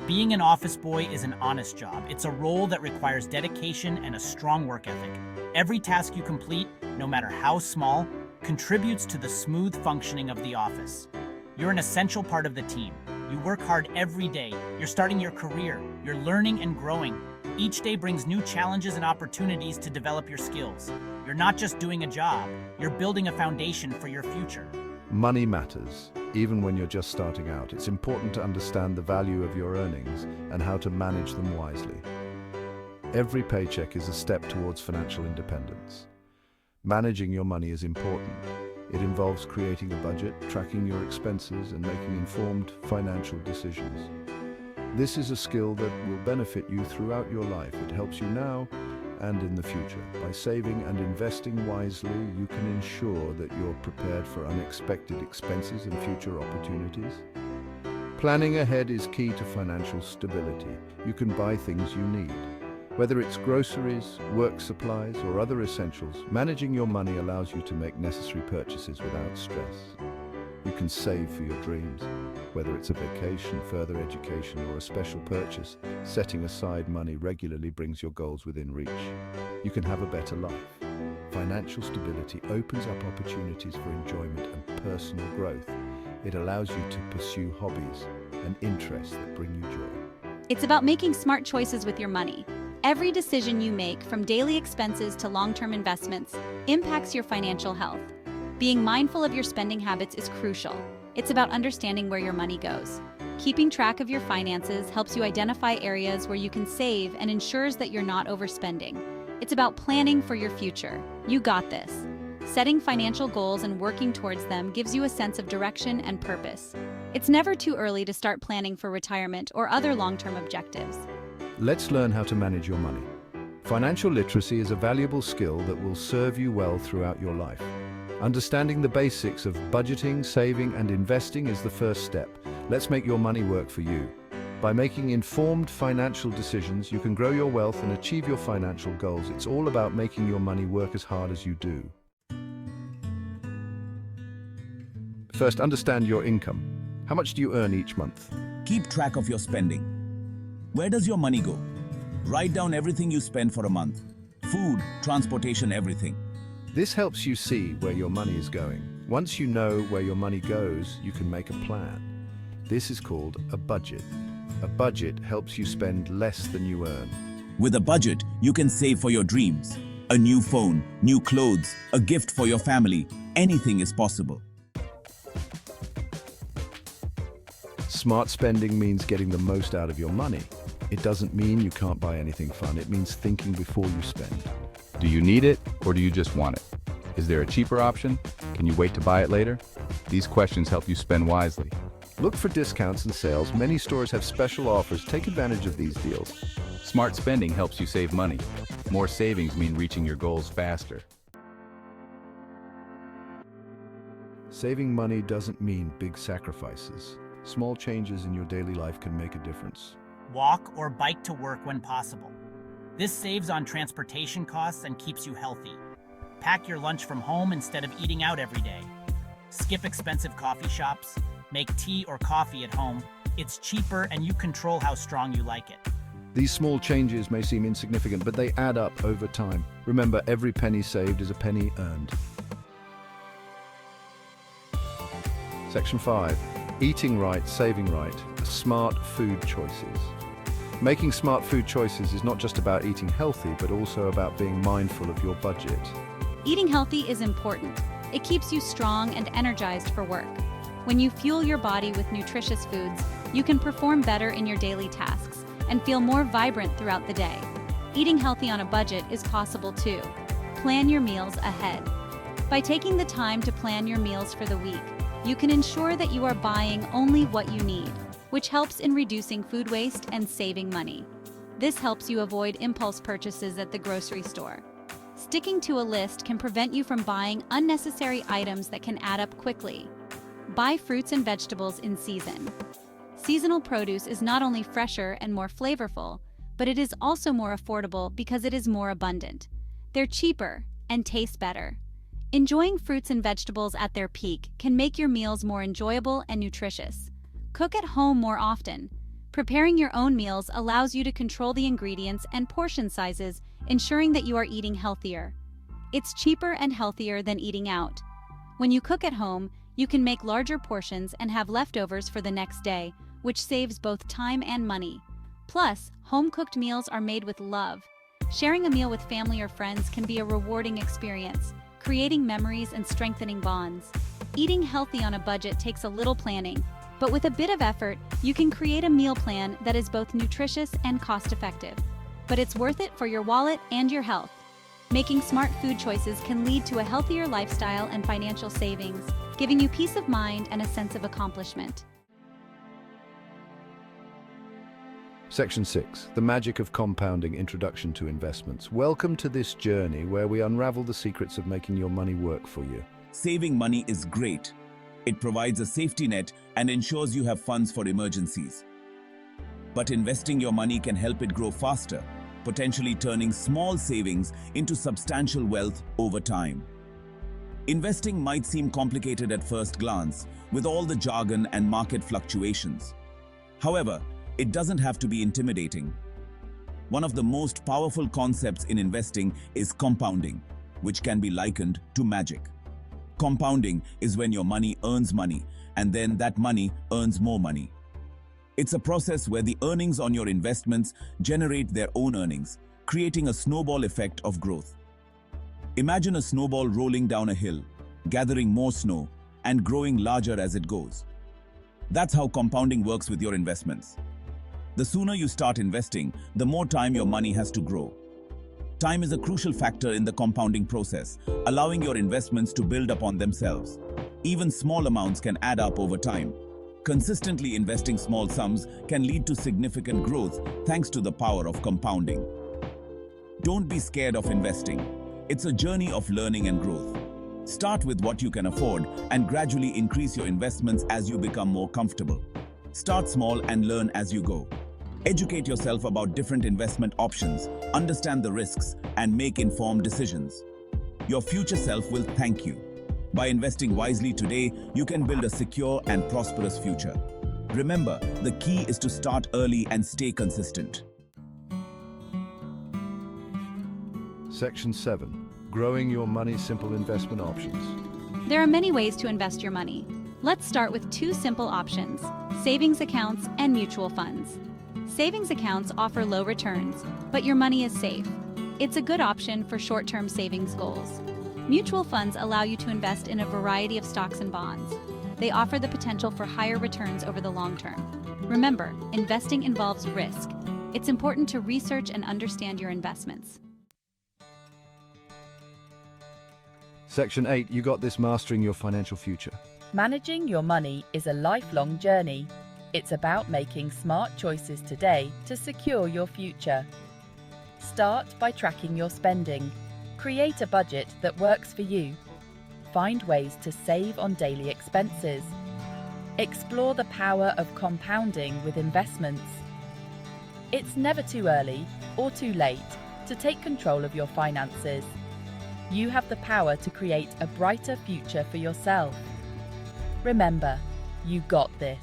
Being an office boy is an honest job. It's a role that requires dedication and a strong work ethic. Every task you complete, no matter how small, contributes to the smooth functioning of the office. You're an essential part of the team. You work hard every day. You're starting your career. You're learning and growing. Each day brings new challenges and opportunities to develop your skills. You're not just doing a job, you're building a foundation for your future. Money matters, even when you're just starting out. It's important to understand the value of your earnings and how to manage them wisely. Every paycheck is a step towards financial independence. Managing your money is important. It involves creating a budget, tracking your expenses, and making informed financial decisions. This is a skill that will benefit you throughout your life. It helps you now and in the future. By saving and investing wisely, you can ensure that you're prepared for unexpected expenses and future opportunities. Planning ahead is key to financial stability. You can buy things you need. Whether it's groceries, work supplies, or other essentials, managing your money allows you to make necessary purchases without stress. You can save for your dreams. Whether it's a vacation, further education, or a special purchase, setting aside money regularly brings your goals within reach. You can have a better life. Financial stability opens up opportunities for enjoyment and personal growth. It allows you to pursue hobbies and interests that bring you joy. It's about making smart choices with your money. Every decision you make, from daily expenses to long-term investments, impacts your financial health. Being mindful of your spending habits is crucial. It's about understanding where your money goes. Keeping track of your finances helps you identify areas where you can save and ensures that you're not overspending. It's about planning for your future. You got this. Setting financial goals and working towards them gives you a sense of direction and purpose. It's never too early to start planning for retirement or other long-term objectives. Let's learn how to manage your money. Financial literacy is a valuable skill that will serve you well throughout your life. Understanding the basics of budgeting, saving, and investing is the first step. Let's make your money work for you. By making informed financial decisions, you can grow your wealth and achieve your financial goals. It's all about making your money work as hard as you do. First, understand your income. How much do you earn each month? Keep track of your spending. Where does your money go? Write down everything you spend for a month. Food, transportation, everything. This helps you see where your money is going. Once you know where your money goes, you can make a plan. This is called a budget. A budget helps you spend less than you earn. With a budget, you can save for your dreams. A new phone, new clothes, a gift for your family. Anything is possible. Smart spending means getting the most out of your money. It doesn't mean you can't buy anything fun. It means thinking before you spend. Do you need it, or do you just want it? Is there a cheaper option? Can you wait to buy it later? These questions help you spend wisely. Look for discounts and sales. Many stores have special offers. Take advantage of these deals. Smart spending helps you save money. More savings mean reaching your goals faster. Saving money doesn't mean big sacrifices. Small changes in your daily life can make a difference. Walk or bike to work when possible. This saves on transportation costs and keeps you healthy. Pack your lunch from home instead of eating out every day. Skip expensive coffee shops. Make tea or coffee at home. It's cheaper and you control how strong you like it. These small changes may seem insignificant, but they add up over time. Remember, every penny saved is a penny earned. Section 5. Eating right, saving right. Smart food choices. Making smart food choices is not just about eating healthy, but also about being mindful of your budget. Eating healthy is important. It keeps you strong and energized for work. When you fuel your body with nutritious foods, you can perform better in your daily tasks and feel more vibrant throughout the day. Eating healthy on a budget is possible too. Plan your meals ahead. By taking the time to plan your meals for the week, you can ensure that you are buying only what you need, which helps in reducing food waste and saving money. This helps you avoid impulse purchases at the grocery store. Sticking to a list can prevent you from buying unnecessary items that can add up quickly. Buy fruits and vegetables in season. Seasonal produce is not only fresher and more flavorful, but it is also more affordable because it is more abundant. They're cheaper and taste better. Enjoying fruits and vegetables at their peak can make your meals more enjoyable and nutritious. Cook at home more often. Preparing your own meals allows you to control the ingredients and portion sizes, ensuring that you are eating healthier. It's cheaper and healthier than eating out. When you cook at home, you can make larger portions and have leftovers for the next day, which saves both time and money. Plus, home-cooked meals are made with love. Sharing a meal with family or friends can be a rewarding experience, creating memories and strengthening bonds. Eating healthy on a budget takes a little planning, but with a bit of effort, you can create a meal plan that is both nutritious and cost-effective. But it's worth it for your wallet and your health. Making smart food choices can lead to a healthier lifestyle and financial savings, giving you peace of mind and a sense of accomplishment. Section 6. The Magic of Compounding Introduction to Investments. Welcome to this journey where we unravel the secrets of making your money work for you. Saving money is great. It provides a safety net and ensures you have funds for emergencies. But investing your money can help it grow faster, potentially turning small savings into substantial wealth over time. Investing might seem complicated at first glance, with all the jargon and market fluctuations. However, it doesn't have to be intimidating. One of the most powerful concepts in investing is compounding, which can be likened to magic. Compounding is when your money earns money, and then that money earns more money. It's a process where the earnings on your investments generate their own earnings, creating a snowball effect of growth. Imagine a snowball rolling down a hill, gathering more snow, and growing larger as it goes. That's how compounding works with your investments. The sooner you start investing, the more time your money has to grow. Time is a crucial factor in the compounding process, allowing your investments to build upon themselves. Even small amounts can add up over time. Consistently investing small sums can lead to significant growth thanks to the power of compounding. Don't be scared of investing. It's a journey of learning and growth. Start with what you can afford and gradually increase your investments as you become more comfortable. Start small and learn as you go. Educate yourself about different investment options, understand the risks, and make informed decisions. Your future self will thank you. By investing wisely today, you can build a secure and prosperous future. Remember, the key is to start early and stay consistent. Section 7. Growing your money simple investment options. There are many ways to invest your money. Let's start with two simple options: savings accounts and mutual funds. Savings accounts offer low returns, but your money is safe. It's a good option for short-term savings goals. Mutual funds allow you to invest in a variety of stocks and bonds. They offer the potential for higher returns over the long term. Remember, investing involves risk. It's important to research and understand your investments. Section 8. You got this, mastering your financial future. Managing your money is a lifelong journey. It's about making smart choices today to secure your future. Start by tracking your spending. Create a budget that works for you. Find ways to save on daily expenses. Explore the power of compounding with investments. It's never too early or too late to take control of your finances. You have the power to create a brighter future for yourself. Remember, you got this.